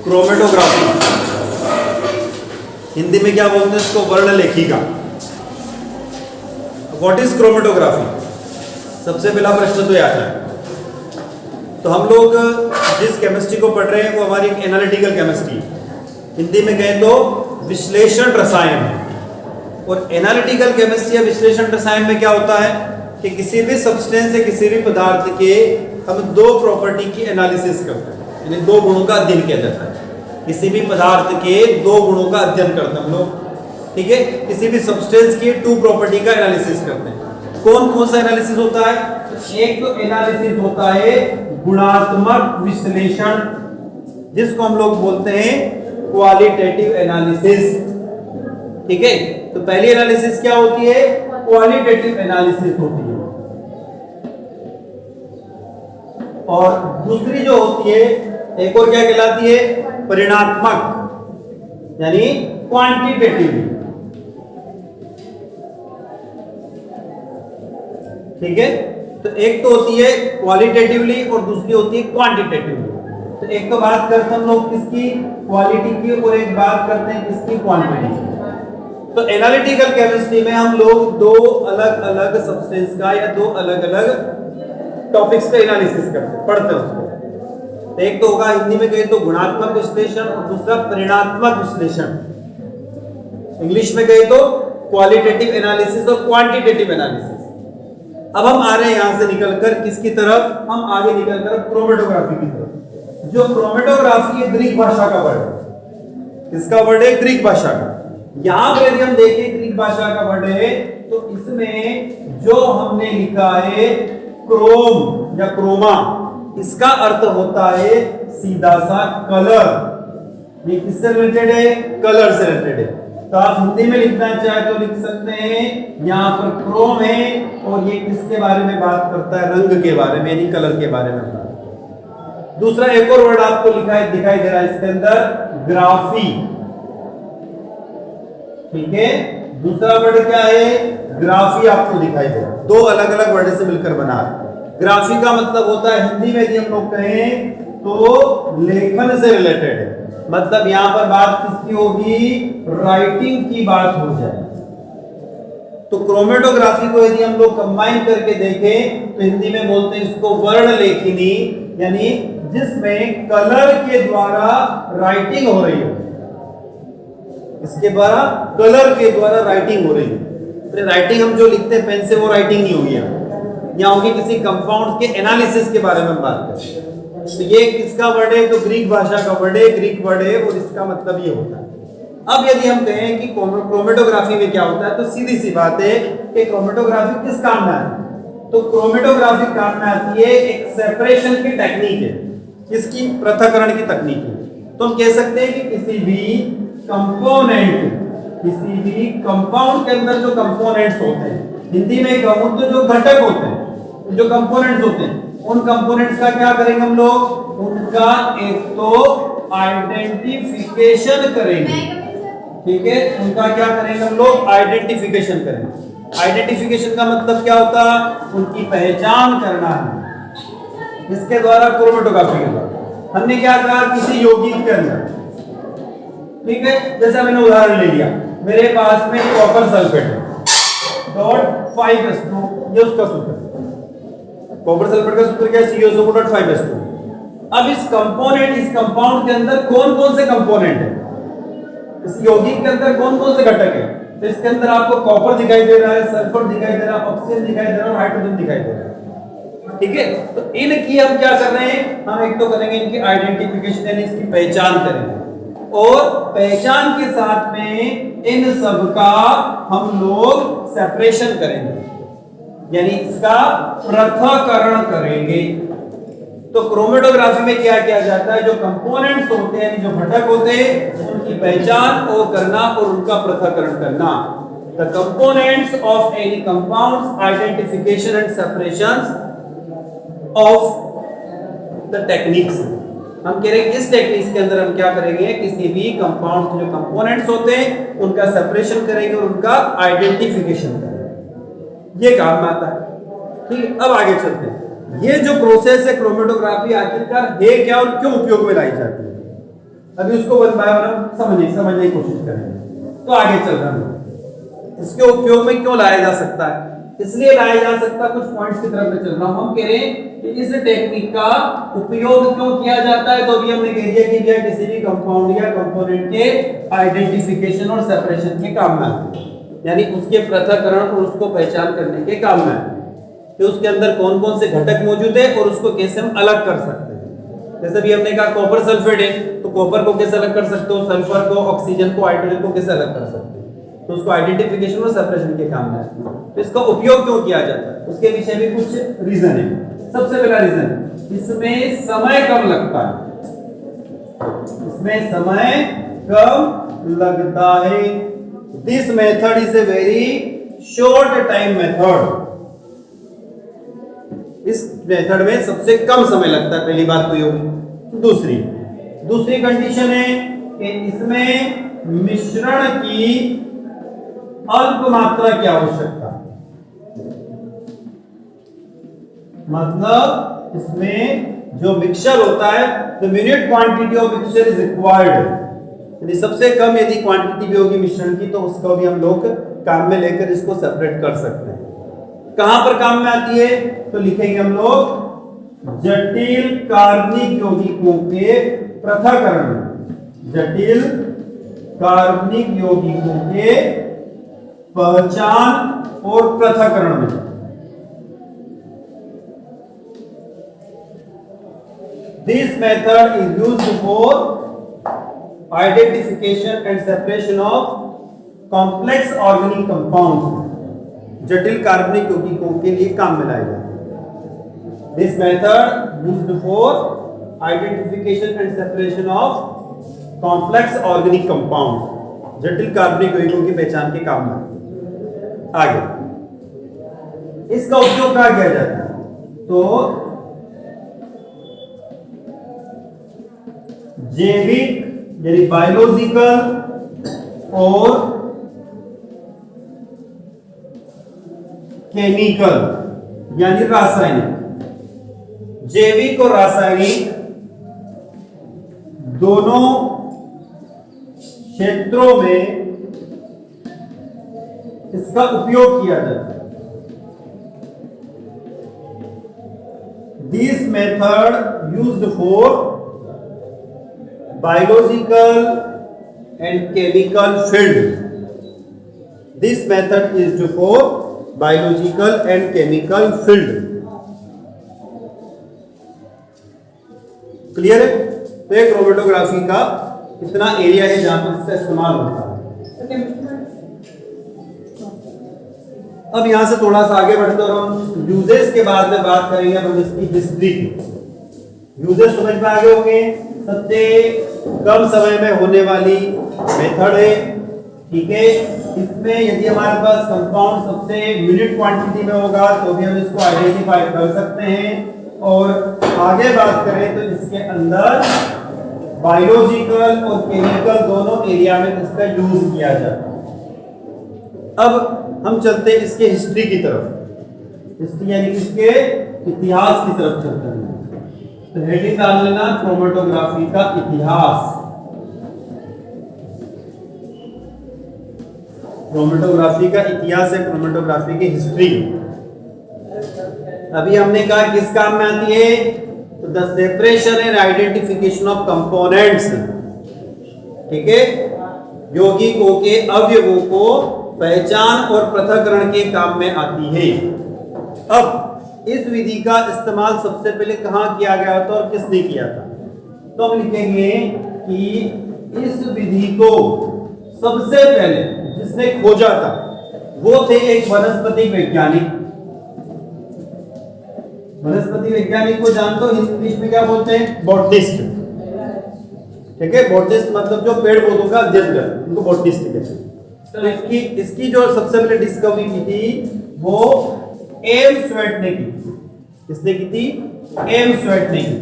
Chromatography, Hindi में क्या बोलते हैं इसको, वर्ण लेखिका। What is chromatography? सबसे पहला प्रश्न तो आता है। तो हम लोग जिस केमिस्ट्री को पढ़ रहे हैं वो हमारी एनालिटिकल केमिस्ट्री, हिंदी में कहें तो विश्लेषण रसायन है। और एनालिटिकल केमिस्ट्री या विश्लेषण रसायन में क्या होता है कि किसी भी सब्सटेंस या किसी भी पदार्थ के हम दो प्रॉपर्टी की एनालिसिस करते हैं, यानी दो गुणों का अध्ययन किया जाता है। किसी भी पदार्थ के दो गुणों का अध्ययन करते हैं हम लोग, ठीक है। किसी भी सब्सटेंस की टू प्रॉपर्टी का एनालिसिस करते हैं। कौन कौन सा एनालिसिस होता है? एक तो एनालिसिस होता है गुणात्मक विश्लेषण, जिसको हम लोग बोलते हैं क्वालिटेटिव एनालिसिस, ठीक है। तो पहली एनालिसिस क्या होती है? क्वालिटेटिव एनालिसिस होती है। और दूसरी जो होती है, एक और क्या कहलाती है? परिणात्मक, यानी क्वांटिटेटिव, ठीक है। तो एक तो होती है क्वालिटेटिवली और दूसरी होती है क्वांटिटेटिवली। तो एक तो बात करते हैं हम लोग किसकी? क्वालिटी की, और एक बात करते हैं किसकी? क्वांटिटी की। तो एनालिटिकल केमिस्ट्री में हम लोग दो अलग अलग सब्सटेंस का या दो अलग अलग टॉपिक्स का एनालिसिस करते पढ़ते हैं उसको। एक तो होगा हिंदी में कहे तो गुणात्मक विश्लेषण और दूसरा परिणात्मक विश्लेषण, इंग्लिश में कहे तो क्वालिटेटिव एनालिसिस और क्वांटिटेटिव एनालिसिस। अब हम आ रहे हैं यहां से निकलकर किसकी तरफ? हम आगे निकलकर क्रोमेटोग्राफी की तरफ। जो क्रोमेटोग्राफी है ग्रीक भाषा का वर्ड है। किसका वर्ड है? ग्रीक भाषा का। यहां पर यदि हम देखें ग्रीक भाषा का वर्ड है तो इसमें जो हमने लिखा है क्रोम या क्रोमा, इसका अर्थ होता है सीधा सा कलर। ये किससे रिलेटेड है? कलर से रिलेटेड है। तो आप हिंदी में लिखना चाहे तो लिख सकते हैं, यहां पर क्रोम है और ये किसके बारे में बात करता है? रंग के बारे में, यानी कलर के बारे में बात। दूसरा एक और वर्ड आपको दिखाई दे रहा है इसके अंदर, ग्राफी, ठीक है। दूसरा वर्ड क्या है? ग्राफी आपको दिखाई दे रहा है। दो अलग अलग वर्ड से मिलकर बना है। ग्राफी का मतलब होता है, हिंदी में यदि हम लोग कहें तो लेखन से रिलेटेड है। मतलब यहां पर बात किसकी होगी? राइटिंग की बात हो जाए। तो क्रोमेटोग्राफी को यदि हम लोग कंबाइन करके देखें तो हिंदी में बोलते हैं इसको वर्ण लेखनी, यानी जिसमें कलर के द्वारा राइटिंग हो रही हो, इसके द्वारा कलर के द्वारा राइटिंग हो रही है। राइटिंग हम जो लिखते हैं पेन से, वो राइटिंग नहीं होगी यहाँ होगी किसी कंपाउंड के एनालिसिस के बारे में हम बात करें। तो ये किसका वर्ड है? तो ग्रीक भाषा का वर्ड है, ग्रीक वर्ड है, और इसका मतलब ये होता है। अब यदि हम कहें कि क्रोमेटोग्राफी में क्या होता है, तो सीधी सी बात है कि क्रोमेटोग्राफी किस काम में आती है? तो क्रोमेटोग्राफी काम में आती है, एक सेपरेशन की टेक्निक है। किसकी? पृथक्करण की तकनीक है। तो हम कह सकते हैं कि किसी भी कंपोनेंट, किसी भी कंपाउंड के अंदर जो कंपोनेंट्स होते हैं, हिंदी में कहूं तो जो घटक होते हैं, जो कंपोनेंट्स होते हैं, उन कंपोनेंट्स का क्या करेंगे हम लोग? उनका एक तो आइडेंटिफिकेशन करेंगे, ठीक है। उनका क्या करेंगे हम लोग? आइडेंटिफिकेशन करेंगे। आइडेंटिफिकेशन का मतलब क्या होता है? उनकी पहचान करना है। इसके द्वारा क्रोमेटोग्राफी के द्वारा हमने क्या कहा? किसी यौगिक के अंदर, ठीक है, जैसा मैंने उदाहरण ले लिया, मेरे पास में कॉपर सल्फेट है, .5s2, ये उसका सूत्र है। कॉपर सल्फेट का सूत्र क्या है? CuSO4.5s2। अब इस कंपाउंड के अंदर कौन कौन से कंपोनेंट है? इस यौगिक के अंदर कौन कौन से घटक है? तो इसके अंदर आपको कॉपर दिखाई दे रहा है, सल्फर दिखाई दे रहा है, ऑक्सीजन दिखाई दे रहा है, हाइड्रोजन दिखाई दे रहा है, ठीक है। तो इनकी हम क्या कर रहे हैं? हम एक तो करेंगे इनकी आइडेंटिफिकेशन, यानी इसकी पहचान करेंगे, और पहचान के साथ में इन सब का हम लोग सेपरेशन करेंगे, यानी इसका पृथक्करण करेंगे। तो क्रोमेटोग्राफी में क्या किया जाता है? जो कंपोनेंट्स होते हैं, जो घटक होते हैं, उनकी पहचान और करना और उनका पृथक्करण करना। The components of any compounds, identification and separations of the techniques. हम कह रहे हैं इस टेक्निक्स के अंदर हम क्या करेंगे? किसी भी कंपाउंड के जो कंपोनेंट्स होते हैं उनका सेपरेशन करेंगे और उनका आइडेंटिफिकेशन करेंगे। ये काम में आता है, ठीक है। अब आगे चलते हैं। ये जो प्रोसेस है क्रोमेटोग्राफी आखिरकार है क्या और क्यों उपयोग में लाई जाती है? अभी उसको वन बाय वन समझने की कोशिश करेंगे। तो आगे चल रहा है, इसके उपयोग में क्यों लाया जा सकता है, इसलिए लाया जा सकता है, कुछ पॉइंट्स की तरफ मैं चल रहा हूं। हम कह रहे हैं कि इस टेक्निक का उपयोग क्यों किया जाता है, तो अभी हमने कह दिया कि यह किसी भी कंपाउंड या कंपोनेंट के आइडेंटिफिकेशन और सेपरेशन के काम में आते हैं, यानी उसके पृथक्करण और उसको पहचान करने के काम में कि उसके अंदर कौन कौन से घटक मौजूद है और उसको कैसे हम अलग कर सकते हैं। जैसे भी हमने कहा कॉपर सल्फेट है, तो कॉपर को कैसे अलग कर सकते हो, सल्फर को, ऑक्सीजन को, हाइड्रोजन को कैसे अलग कर सकते हो, तो उसको आइडेंटिफिकेशन और सेपरेशन के काम में आते हैं। तो इसका उपयोग क्यों किया जाता है, उसके पीछे भी कुछ रीजन है। सबसे पहला रीजन, इसमें समय कम लगता है, इसमें समय कम लगता है। This method is a very short time method, इस मेथड में सबसे कम समय लगता है, पहली बात तो ये होगी। दूसरी कंडीशन है कि इसमें मिश्रण की अल्प मात्रा की आवश्यकता, मतलब इसमें जो मिक्सचर होता है, the minimum quantity of mixture is required, यदि सबसे कम यदि क्वांटिटी भी होगी मिश्रण की, तो उसको भी हम लोग काम में लेकर इसको सेपरेट कर सकते हैं। कहां पर काम में आती है, तो लिखेंगे हम लोग जटिल कार्बनिक यौगिकों के पृथक्करण में, जटिल कार्बनिक यौगिकों के पहचान और पृथक्करण में। This method is used for identification and separation of complex organic compounds, जटिल कार्बनिक यौगिकों के लिए काम में लाए जाते हैं। This method used for identification and separation of complex organic compounds, जटिल कार्बनिक यौगिकों की पहचान के काम में। आगे इसका उपयोग कहाँ किया जाता है, तो जैविक यानी बायोलॉजिकल और केमिकल यानी रासायनिक, जैविक और रासायनिक दोनों क्षेत्रों में इसका उपयोग किया जाता है। This method used for biological and chemical field, this method is used for biological and chemical field, clear है। तो एक क्रोमेटोग्राफी का इतना एरिया है जहां पर इसका इस्तेमाल होता है। अब यहां से थोड़ा सा आगे बढ़ते और हम यूजेस के बाद में बात करेंगे हम इसकी हिस्ट्री की। यूजेस समझ में आगे होंगे, सबसे कम समय में होने वाली मेथड है, ठीक है। इसमें यदि हमारे पास कंपाउंड सबसे मिनिट क्वांटिटी में होगा तो भी हम इसको आइडेंटिफाई कर सकते हैं, और आगे बात करें तो इसके अंदर बायोलॉजिकल और केमिकल दोनों एरिया में इसका यूज किया जाता है। अब हम चलते हैं इसके हिस्ट्री की तरफ, हिस्ट्री यानी इसके इतिहास की तरफ चलते हैं। तो हेडिंग डाल लेना क्रोमेटोग्राफी का इतिहास, क्रोमेटोग्राफी का इतिहास है, क्रोमेटोग्राफी की हिस्ट्री। अभी हमने कहा किस काम में आती है, तो the separation and identification of components, ठीक है, यौगिकों के अवयवों को पहचान और पृथक्करण के काम में आती है। अब इस विधि का इस्तेमाल सबसे पहले कहां किया गया था और किसने किया था, तो हम लिखेंगे कि इस विधि को सबसे पहले जिसने खोजा था वो थे एक वनस्पति वैज्ञानिक। वनस्पति वैज्ञानिक को जानते हो, इंग्लिश में क्या बोलते हैं, बॉटनिस्ट, ठीक है। बॉटनिस्ट मतलब जो पेड़ पौधों का अध्ययन करते, उनको बॉटनिस्ट कहते हैं। तो इसकी जो सबसे पहले डिस्कवरी की थी वो एम स्वेट ने की। किसने की थी, एम स्वेट ने की,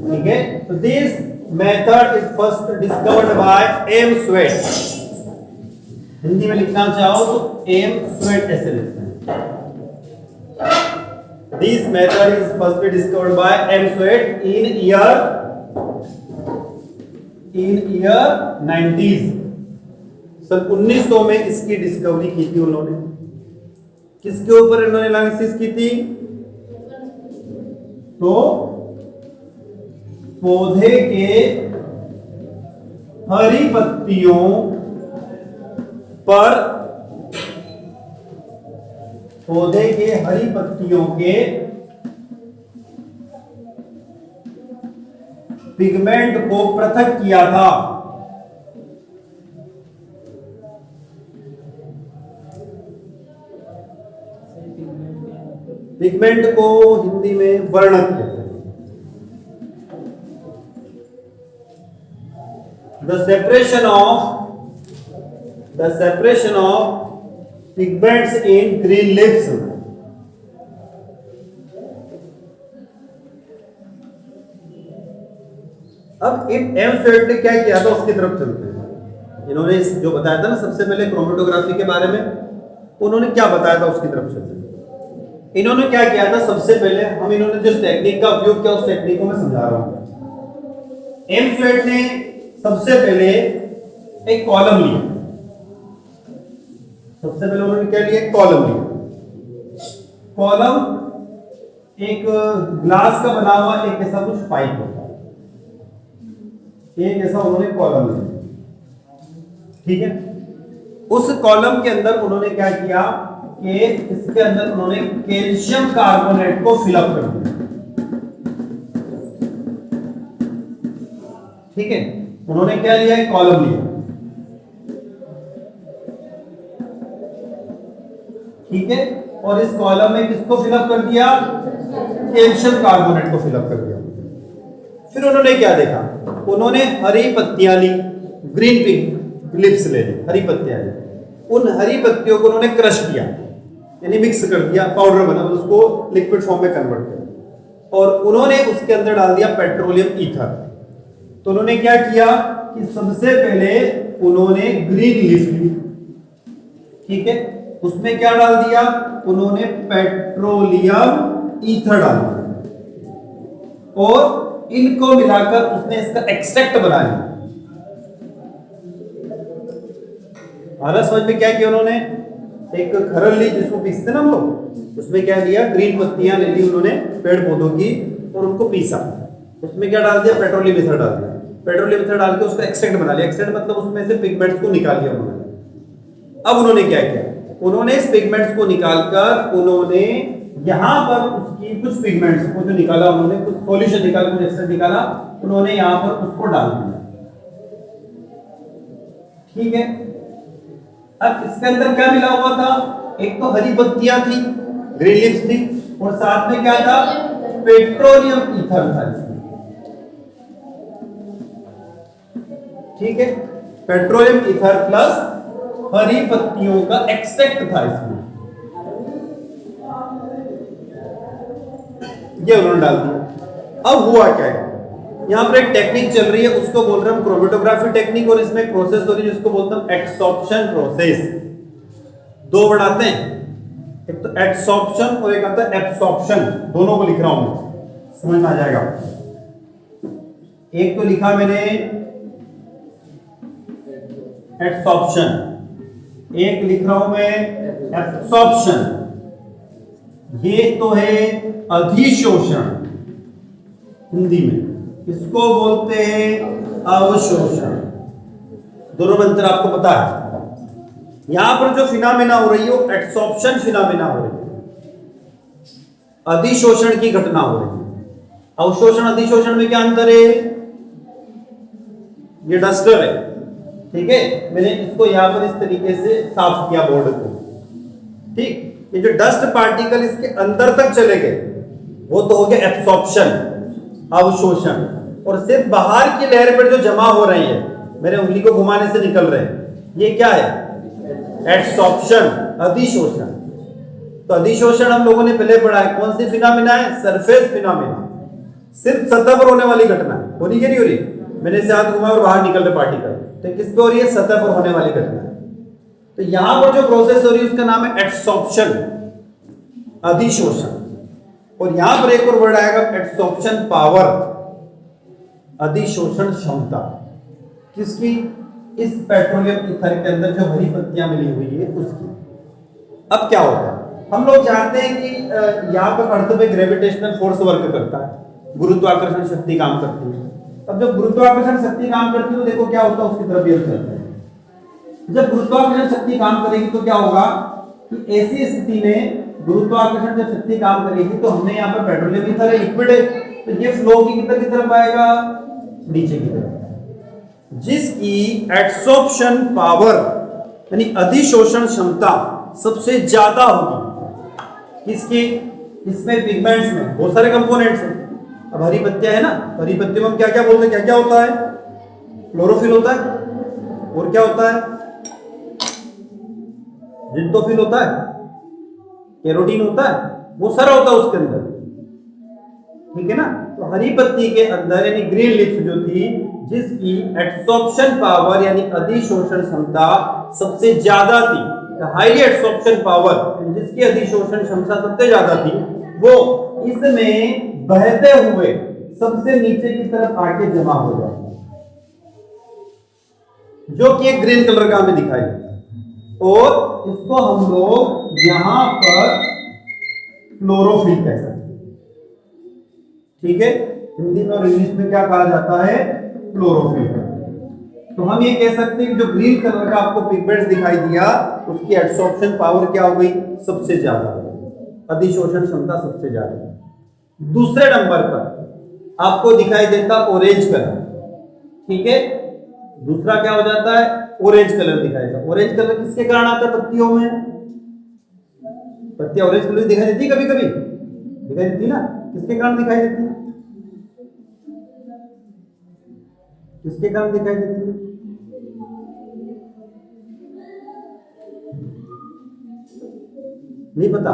ठीक है। तो this method is first discovered by M Tswett. Hindi में लिखना चाहो तो एम स्वेट ऐसे लिखते हैं। This method is firstly discovered by M Tswett in year 90s। सन 1900 में इसकी डिस्कवरी की थी उन्होंने। किसके ऊपर इन्होंने एनालिसिस की थी? तो पौधे के हरी पत्तियों पर, पौधे के हरी पत्तियों के पिगमेंट को पृथक किया था। पिगमेंट को हिंदी में वर्णक कहते हैं। The separation of pigments in green leaves। अब इन एमस्वेट ने क्या किया था उसकी तरफ चलते हैं। इन्होंने जो बताया था ना सबसे पहले क्रोमेटोग्राफी के बारे में, उन्होंने क्या बताया था उसकी तरफ चलते हैं। इन्होंने क्या किया था, सबसे पहले हम इन्होंने जिस टेक्निक का उपयोग किया उस टेक्निक को मैं समझा रहा हूं। एमस्वेट ने सबसे पहले एक कॉलम लिया। सबसे पहले उन्होंने क्या लिया? कॉलम लिया। कॉलम एक ग्लास का बना हुआ एक ऐसा कुछ पाइप होता है, एक ऐसा उन्होंने कॉलम लिया। ठीक है, उस कॉलम के अंदर उन्होंने क्या किया कि इसके अंदर उन्होंने कैल्शियम कार्बोनेट को फिलअप कर दिया। ठीक है, उन्होंने क्या लिया? एक कॉलम लिया। ठीक है, और इस कॉलम में किसको फिलअप कर दिया? कैल्शियम कार्बोनेट को फिलअप कर दिया। फिर उन्होंने क्या देखा? उन्होंने हरी पत्तियां ली, ग्रीन पिंक लिप्स ले ली, हरी पत्तियां ली। उन हरी पत्तियों को उन्होंने क्रश किया, यानी मिक्स कर दिया, पाउडर बना, उसको लिक्विड फॉर्म में कन्वर्ट किया और उन्होंने उसके अंदर डाल दिया पेट्रोलियम ईथर। तो उन्होंने क्या किया कि सबसे पहले उन्होंने ग्रीन लीफ ली। ठीक है, उसमें क्या डाल दिया? उन्होंने पेट्रोलियम ईथर डाल दिया और इनको मिलाकर उसने इसका एक्सट्रैक्ट बना लिया। समझ में क्या किया उन्होंने? एक खरल ली जिसको पीसते ना हम लोग, उसमें क्या लिया? ग्रीन पत्तियां ले ली उन्होंने पेड़ पौधों की और उनको पीसा। उसमें क्या डाल दिया? पेट्रोलियम ईथर डाल दिया। पेट्रोलियम ईथर डाल के उसका एक्सट्रैक्ट बना लिया। एक्सट्रैक्ट मतलब उसमें से पिगमेंट्स को निकाल लिया उन्होंने। अब उन्होंने क्या किया? उन्होंने इस पिगमेंट्स को निकालकर उन्होंने यहां पर उसकी कुछ पिगमेंट्स को जो निकाला, उन्होंने कुछ सॉल्यूशन निकाला, कुछ एक्सट्रैक्ट निकाला, उन्होंने यहां पर उसको डाल दिया। ठीक है, अब इसके अंदर क्या मिला हुआ था? एक तो हरी पत्तियां थी, ग्रीन लीव्स थी, और साथ में क्या था? पेट्रोलियम ईथर था इसमें। ठीक है, पेट्रोलियम ईथर प्लस हरी पत्तियों का एक्सट्रैक्ट था इसमें, ये उन्होंने डाल दिया। अब हुआ क्या है? यहां पर एक टेक्निक चल रही है, उसको बोल रहे हैं हम क्रोमेटोग्राफी टेक्निक, और इसमें एक प्रोसेस हो रही है जिसको बोलते हैं एडसॉर्प्शन प्रोसेस। दो वर्ड आते हैं, एक तो एडसॉर्प्शन और एक आता है एब्सॉर्प्शन। दोनों को लिख रहा हूं, समझ में आ जाएगा। एक तो लिखा मैंने एडसॉर्प्शन, एक लिख रहा हूं मैं एब्सॉर्प्शन। ये तो है अधिशोषण हिंदी में, इसको बोलते हैं अवशोषण। दोनों में अंतर आपको पता है। यहां पर जो फिनोमेना हो रही है वो एडसॉर्प्शन फिनोमेना हो रही है, अधिशोषण की घटना हो रही है। अवशोषण अधिशोषण में क्या अंतर है? ये डस्टर है, ठीक है, मैंने इसको यहां पर इस तरीके से साफ किया बोर्ड को। ठीक, ये जो डस्ट पार्टिकल इसके अंदर तक चले गए वो तो हो गया एब्सॉर्प्शन, अवशोषण। और सिर्फ बाहर की लहर पर जो जमा हो रही है, मेरे उंगली को घुमाने से निकल रहे हैं, ये क्या है? एडसॉर्प्शन, अधिशोषण। तो अधिशोषण हम लोगों ने पहले पढ़ा है, कौन सी फिनोमेना है? सरफेस फिनोमेना, सिर्फ सतह पर होने वाली घटना। हो रही है नहीं हो रही? मैंने इसे हाथ घुमाया और बाहर निकल रहे पार्टिकल, तो किस पे हो रही है? सतह पर होने वाली घटना। तो यहां पर जो प्रोसेस हो रही है उसका नाम है एडसॉर्प्शन, अधिशोषण। और यहां पर एक और वर्ड आएगा एब्सॉर्प्शन पावर, अधिशोषण क्षमता। किसकी? इस पेट्रोलियम ईथर के अंदर जो हरी पत्तियां मिली हुई है उसकी। अब क्या होता है, हम लोग जानते हैं कि यहाँ पर अर्थ पे ग्रेविटेशनल फोर्स वर्क करता है, गुरुत्वाकर्षण शक्ति काम करती है। अब जब गुरुत्वाकर्षण शक्ति काम करती है तो देखो क्या होता है, उसकी तरफ ये चलता है। जब गुरुत्वाकर्षण शक्ति काम करेगी तो क्या होगा कि ऐसी स्थिति में गुरुत्वाकर्षण जब शक्ति काम करेगी तो हमने यहाँ पर पेट्रोलियम ईथर है, लिक्विड है, तो ये फ्लो की तरफ आएगा, नीचे की तरफ, जिसकी एब्सॉर्प्शन पावर यानी अधिशोषण क्षमता सबसे ज्यादा होगी। किसकी? इसमें पिगमेंट्स में बहुत सारे कंपोनेंट्स हैं। अब हरी पत्तियां है ना, हरी पत्तियों में हम क्या क्या बोलते हैं, क्या क्या होता है? क्लोरोफिल होता है, और क्या होता है? जिंटोफिल होता है, कैरोटीन होता है, वो सारा होता है उसके अंदर, ठीक है ना। तो हरी पत्ती के अंदर यानी ग्रीन लीफ जो थी, जिसकी एब्सॉर्प्शन पावर यानी अधिशोषण क्षमता सबसे ज्यादा थी, हाईली एब्सॉर्प्शन पावर जिसकी अधिशोषण क्षमता सबसे ज्यादा थी, वो इसमें बहते हुए सबसे नीचे की तरफ आके जमा हो जाता है, जो कि एक ग्रीन कलर का हमें दिखाई देता है, और इसको हम लोग यहां पर क्लोरोफिल कह सकते हैं, ठीक है। हिंदी में और इंग्लिश में क्या कहा जाता है? क्लोरोफिल। तो हम ये कह सकते हैं कि जो ग्रीन कलर का आपको पिगमेंट्स दिखाई दिया, उसकी एब्सॉर्प्शन पावर क्या हो गई? सबसे ज्यादा, अधिशोषण क्षमता सबसे ज्यादा। दूसरे नंबर पर आपको दिखाई देता ऑरेंज कलर, ठीक है। दूसरा क्या हो जाता है? ऑरेंज कलर दिखाई देता। ऑरेंज कलर किसके कारण आता है? पत्तियों में पत्तियां ऑरेंज कलर दिखाई देती, कभी कभी दिखाई देती ना। किसके कारण दिखाई देती है? किसके कारण दिखाई देती है? नहीं पता?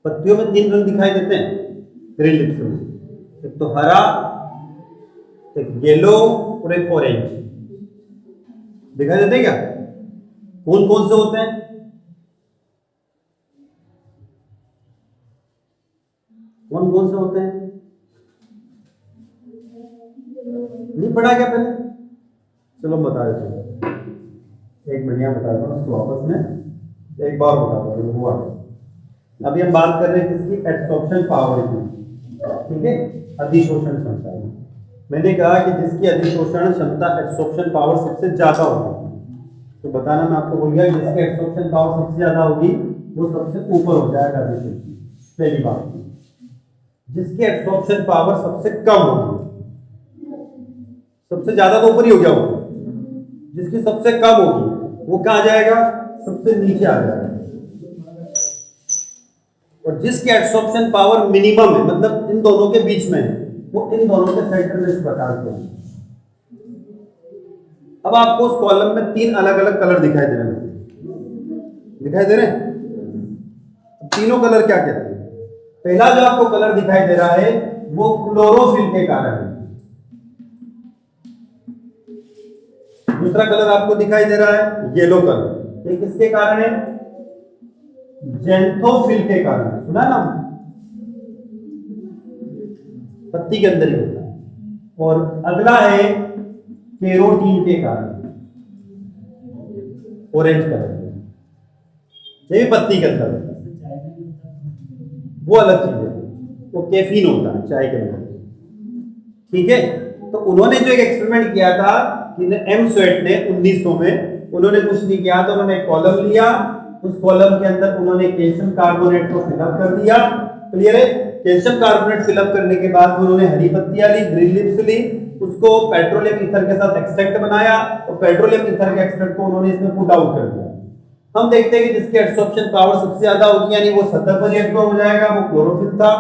पत्तियों में 3 रंग दिखाई देते हैं ग्रीन लीव्स में, एक तो हरा, एक येलो और एक ऑरेंज। दिखाई देते हैं क्या? कौन कौन से होते हैं? कौन कौन से होते हैं? नहीं पढ़ा क्या पहले? चलो बता देते हैं, एक बढ़िया बता देता हूँ उसको वापस में एक बार बता दो हुआ। अभी हम बात कर रहे हैं किसकी? एब्सॉर्प्शन पावर की, ठीक है, अधिशोषण क्षमता। मैंने कहा कि जिसकी अधिशोषण क्षमता एब्सॉर्प्शन पावर सबसे ज्यादा होगी, तो बताना मैं आपको भूल गया, जिसकी एब्सॉर्प्शन पावर सबसे ज्यादा होगी वो सबसे ऊपर हो जाएगा अधिशोषण। पहली बात, जिसकी एब्सॉर्प्शन पावर सबसे कम होगी, सबसे ज्यादा तो ऊपर ही हो गया वो, जिसकी सबसे कम होगी वो कहाँ आ जाएगा? सबसे नीचे आ जाएगा। और जिसकी एब्सॉर्प्शन पावर मिनिमम है, मतलब इन दोनों के बीच में है, वो इन दोनों के सेंटर में इस प्रकार से है। अब आपको उस कॉलम में 3 अलग अलग कलर दिखाई दे रहे हैं, दिखाई दे रहे हैं। तीनों कलर क्या कहते हैं? पहला जो आपको कलर दिखाई दे रहा है वो क्लोरोफिल के कारण है। दूसरा कलर आपको दिखाई दे रहा है येलो कलर, ये किसके कारण है? जेंथोफिल के कारण। सुना ना, पत्ती के अंदर ही होता है। और अगला है कैरोटीन के कारण, ऑरेंज कलर, ये भी पत्ती के अंदर होता है, वो अलग चीज है, वो कैफीन होता है चाय के अंदर, ठीक है। तो उन्होंने जो एक एक्सपेरिमेंट किया था एम स्वेट ने 1900 में, उन्होंने कुछ नहीं किया, तो उन्होंने एक कॉलम लिया, उस कॉलम के अंदर उन्होंने कैल्शियम कार्बोनेट को फिलअप कर दिया। क्लियर है? कैल्शियम कार्बोनेट फिलअप करने के बाद उन्होंने हरी पत्तियां ली, ग्रीन लीव्स ली, उसको पेट्रोलियम ईथर के साथ एक्सट्रैक्ट बनाया, और पेट्रोलियम ईथर के एक्सट्रैक्ट को उन्होंने इसमें पुट आउट कर दिया। हम देखते हैं कि जिसकी एब्सॉर्प्शन पावर सबसे ज्यादा होगी, यानी वो सतह पर रिएक्ट हो जाएगा, वो क्लोरोफिल था।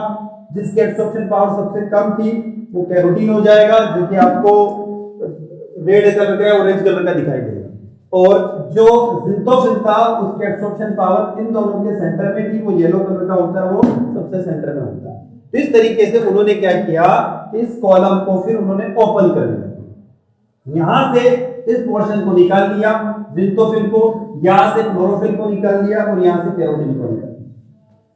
जिसकी एब्सॉर्प्शन पावर सबसे कम थी वो कैरोटीन हो जाएगा, जो कि आपको रेड कलर का, ऑरेंज कलर का दिखाई देगा। और जो जिंथोफिल था उसकी एब्सॉर्प्शन पावर इन दोनों के सेंटर में थी, वो येलो कलर का होता है, वो सबसे सेंटर में होता है। तो इस तरीके से उन्होंने क्या किया, इस कॉलम को फिर उन्होंने ओपन कर दिया, यहां से इस पोर्शन को निकाल लिया जिंथोफिल को, यहां से क्लोरोफिल को निकाल लिया और यहां से कैरोटीन को निकाल लिया।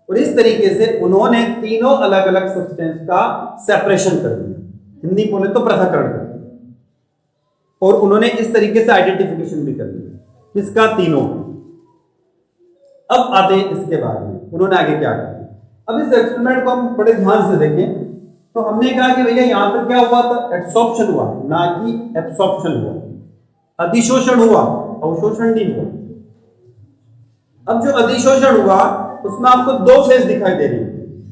और इस तरीके से उन्होंने तीनों अलग अलग सब्सटेंस का सेपरेशन कर दिया, हिंदी बोले तो पृथक्करण कर दिया, और उन्होंने इस तरीके से आइडेंटिफिकेशन भी कर दिया इसका तीनों। अब आते हैं इसके बारे में उन्होंने आगे क्या किया। अब इस एक्सपेरिमेंट को हम बड़े ध्यान से देखें तो हमने कहा कि भैया यहां पर क्या हुआ था, एब्सॉर्प्शन हुआ ना कि एब्सॉर्प्शन हुआ, अधिशोषण हुआ, अवशोषण नहीं हुआ। अब जो अधिशोषण हुआ उसमें आपको दो फेज दिखाई दे रही है।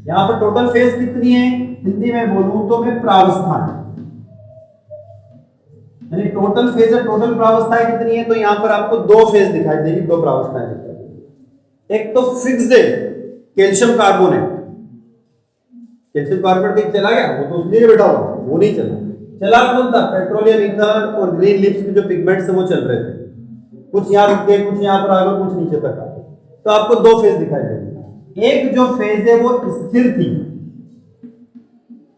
यहां पर टोटल फेज कितनी है, हिंदी में बोलूं तो मैं प्रावस्था है, यानी टोटल फेज है, टोटल प्रावस्थाएं कितनी है, तो यहां पर आपको दो फेज दिखाई देगी, दो प्रावस्थाएं दिखाई देगी। एक तो फिक्स्ड है कैल्शियम कार्बोनेट, कैल्शियम कार्बोनेट कहीं चला गया, वो तो उसलिए बैठा हुआ, वो नहीं चला। चला कौन था, पेट्रोलियम ईथर और ग्रीन लिप्स के जो पिगमेंट्स है वो चल रहे थे, कुछ यहाँ रुक गए, कुछ यहाँ पर आ गए, कुछ नीचे तक आ गए। तो आपको दो फेज दिखाई देंगे। एक जो फेज है वो स्थिर थी,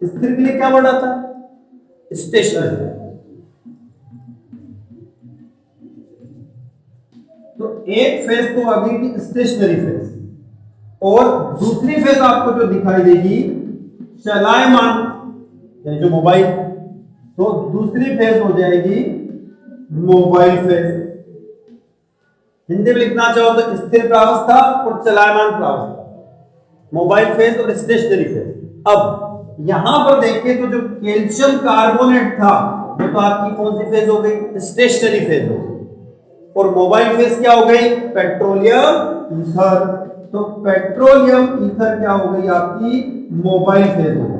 स्थिर के लिए क्या वर्ड आता है, स्टेशनरी। तो एक फेज तो आ गई कि स्टेशनरी फेज, और दूसरी फेज आपको जो दिखाई देगी चलायमान, यानी जो मोबाइल, तो दूसरी फेज हो जाएगी मोबाइल फेज। हिंदी में लिखना चाहो तो स्थिर प्रावस्था और चलायमान प्रावस्था, मोबाइल फेज और स्टेशनरी फेज। अब यहां पर देखें तो जो कैल्शियम कार्बोनेट था वो तो आपकी कौन सी फेज हो गई, स्टेशनरी फेज हो गई, और मोबाइल फेज क्या हो गई, पेट्रोलियम ईथर। तो पेट्रोलियम ईथर क्या हो गई, आपकी मोबाइल फेज हो गई।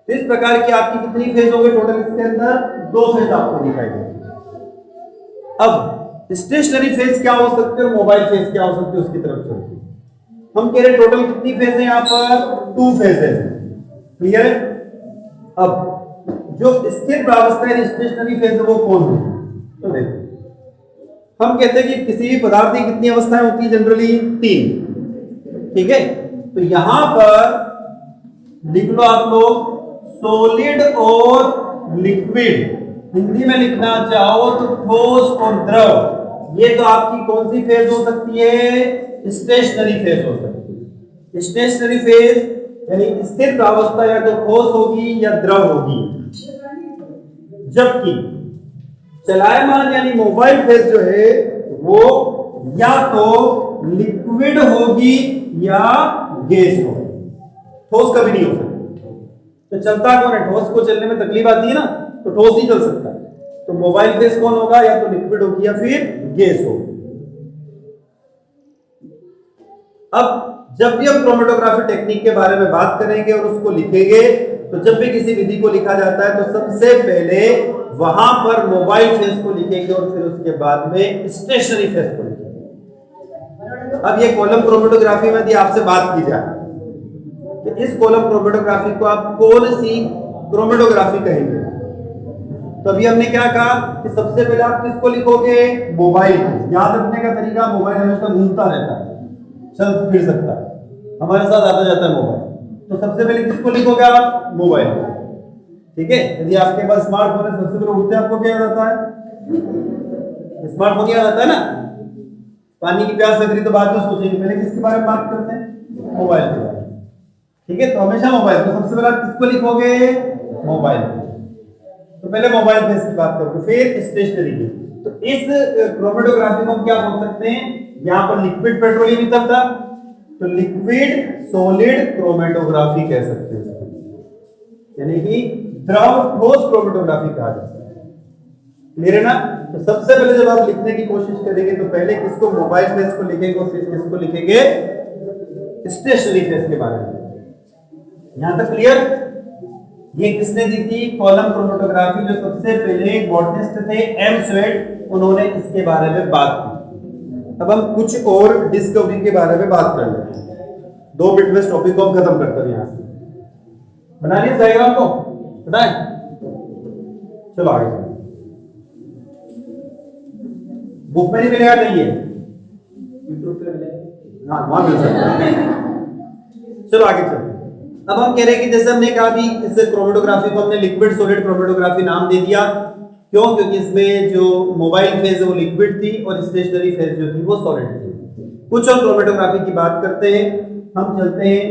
इस प्रकार की आपकी कितनी फेज हो गई टोटल, इसके अंदर दो फेज आपको दिखाई देंगे। अब स्टेशनरी फेज क्या हो सकती है और मोबाइल फेज क्या हो सकती है, उसकी तरफ चलते हैं। हम कह रहे टोटल कितनी फेज है, यहां पर टू फेजेस, क्लियर है। अब जो स्थिर प्रावस्था है स्टेशनरी फेज है वो कौन है, तो देखो हम कहते हैं कि किसी भी पदार्थ की कितनी अवस्थाएं होती है, जनरली तीन, ठीक है। तो यहां पर लिख लो आप लोग सॉलिड और लिक्विड, हिंदी में लिखना चाहो तो ठोस और द्रव। ये तो आपकी कौन सी फेज हो सकती है, स्टेशनरी फेज हो सकती है। स्टेशनरी फेज यानी स्थिर प्रावस्था या तो ठोस होगी या द्रव होगी, जबकि चलायमान यानी मोबाइल फेज जो है वो या तो लिक्विड होगी या गैस होगी, ठोस कभी नहीं हो सकती। तो चलता कौन है, ठोस को चलने में तकलीफ आती है ना, तो ठोस नहीं चल सकता। तो मोबाइल फेज कौन होगा, या तो लिक्विड होगी या फिर गैस होगी। अब जब भी हम क्रोमेटोग्राफी टेक्निक के बारे में बात करेंगे और उसको लिखेंगे, तो जब भी किसी विधि को लिखा जाता है तो सबसे पहले वहां पर मोबाइल फेज को लिखेंगे और फिर उसके बाद में स्टेशनरी फेज को लिखेंगे। अब ये कॉलम क्रोमेटोग्राफी में यदि आपसे बात की जाए कि इस कॉलम क्रोमेटोग्राफी को आप कौन सी क्रोमेटोग्राफी कहेंगे, तो अभी हमने क्या कहा कि सबसे पहले आप किसको लिखोगे, मोबाइल। याद रखने का तरीका, मोबाइल हमेशा घूमता रहता है, चल फिर सकता है, हमारे साथ आता जाता है मोबाइल। तो सबसे पहले किसको लिखोगे आप, मोबाइल, ठीक है। यदि आपके पास स्मार्टफोन है, सबसे पहले उठते आपको क्या याद आता है, स्मार्टफोन याद आता है ना। पानी की प्यास लग रही तो बाद में सोचेंगे, पहले किसके बारे में बात करते हैं, मोबाइल के बारे में, ठीक है। तो हमेशा मोबाइल, तो सबसे पहले आप किसको लिखोगे, मोबाइल। तो पहले मोबाइल फेज की बात करोगे, फिर स्टेशनरी की। तो इस क्रोमेटोग्राफी को हम क्या बोल सकते हैं, यहां पर लिक्विड पेट्रोलियम ईथर था, तो लिक्विड सॉलिड क्रोमेटोग्राफी कह सकते हैं, यानी कि द्रव ठोस क्रोमेटोग्राफी कहा जाता है, क्लियर है ना। तो सबसे पहले जब आप लिखने की कोशिश करेंगे तो पहले किसको, मोबाइल फेज को लिखेंगे और फिर किसको लिखेंगे, स्टेशनरी फेज के बारे में। यहां तक क्लियर। ये किसने दी थी, कॉलम क्रोमेटोग्राफी, जो सबसे पहले बॉटनिस्ट थे एम स्वेट, उन्होंने इसके बारे में बात की। अब हम कुछ और डिस्कवरी के बारे में बात कर लेते हैं, 2 मिनट में इस टॉपिक को हम खत्म करते हैं। यहां से बना लिया डायग्राम को, बताएं, चलो आगे। बुक में नहीं मिलेगा, नहीं है यूट्यूब पे मिलेगा, हाँ वहां मिल सकता है। चलो आगे चलते। अब हम कह रहे हैं कि जैसे हमने कहा भी इस क्रोमेटोग्राफी को हमने लिक्विड सॉलिड क्रोमेटोग्राफी नाम दे दिया, क्यों? क्योंकि इसमें जो मोबाइल फेज है वो लिक्विड थी और स्टेशनरी फेज जो थी वो सॉलिड थी। कुछ और क्रोमेटोग्राफी की बात करते हैं। हम चलते हैं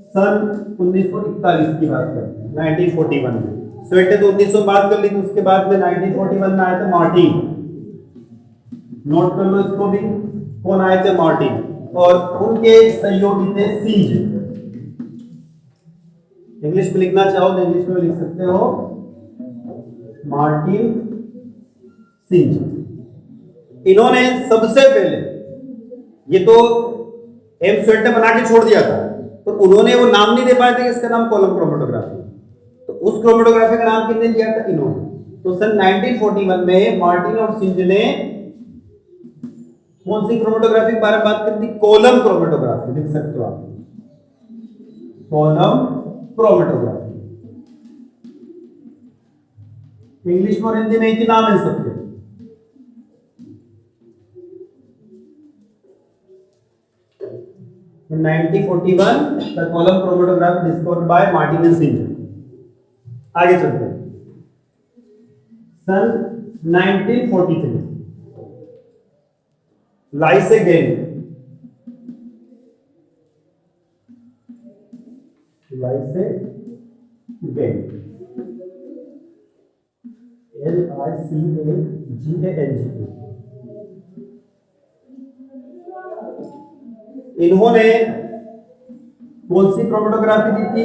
सन 1941 की बात करते हैं, 1941 में। स्वेट ने तो 1900 बात कर ली, तो उसके बाद में 1941 में आया था मार्टिन। नोट कर लो इसको भी, कौन आए थे? मार्टिन। और उनके सहयोगी थे सीज। इंग्लिश में लिखना चाहो तो इंग्लिश में लिख सकते हो, मार्टिन सीज। इन्होंने सबसे पहले, ये तो एम स्वेट ने बना के छोड़ दिया था, पर उन्होंने वो नाम नहीं दे पाए थे कि इसका नाम कॉलम क्रोमेटोग्राफी। तो उस क्रोमेटोग्राफी का नाम किसने दिया था? इन्होंने। तो सन 1941 में मार्टिन और सिंज ने कौन सी क्रोमेटोग्राफी के बारे में बात करी थी? Column chromatography. लिख सकते हो आप, कॉलम क्रोमेटोग्राफी। इंग्लिश और हिंदी में एक ही नाम है सबके। In 1941 the column chromatograph discovered by Martin and Singer। आगे चलते हैं। सन 1943 लाइसेगेन, LICAGANG। इन्होंने कौन सी क्रोमेटोग्राफी दी थी?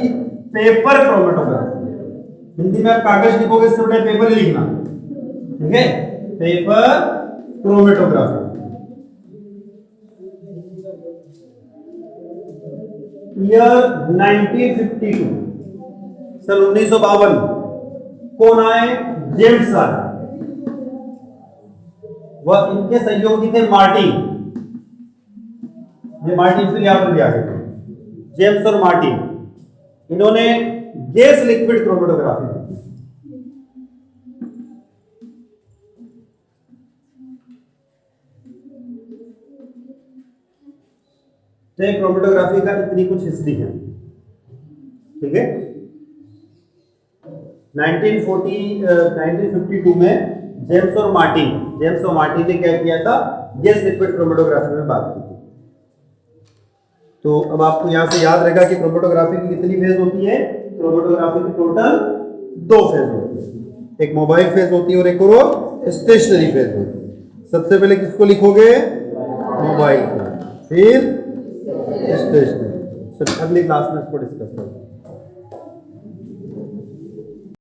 Paper chromatography. हिंदी में आप कागज लिखोगे, इससे बड़ा पेपर ही लिखना, ठीक है? Paper chromatography. ईयर 1952, सन 1952 कौन आए? जेम्स आए। वह इनके सहयोगी थे मार्टिन। ये मार्टिन फिर यहां पर भी आ गए, जेम्स और मार्टिन। इन्होंने गैस लिक्विड क्रोमेटोग्राफी दी। तो क्रोमेटोग्राफी का इतनी कुछ हिस्ट्री है, ठीक है? 1952 में जेम्स और मार्टिन ने क्या किया था? गैस लिक्विड क्रोमेटोग्राफी में बात की थी। तो अब आपको यहां से याद रहेगा कि क्रोमेटोग्राफी की कितनी फेज होती है? क्रोमेटोग्राफी की टोटल 2 फेज होती है। एक मोबाइल फेज होती है और एक और स्टेशनरी फेज होती है। सबसे पहले किसको लिखोगे? मोबाइल, फिर स्टेशनरी। अगली क्लास में इसको डिस्कस करेंगे।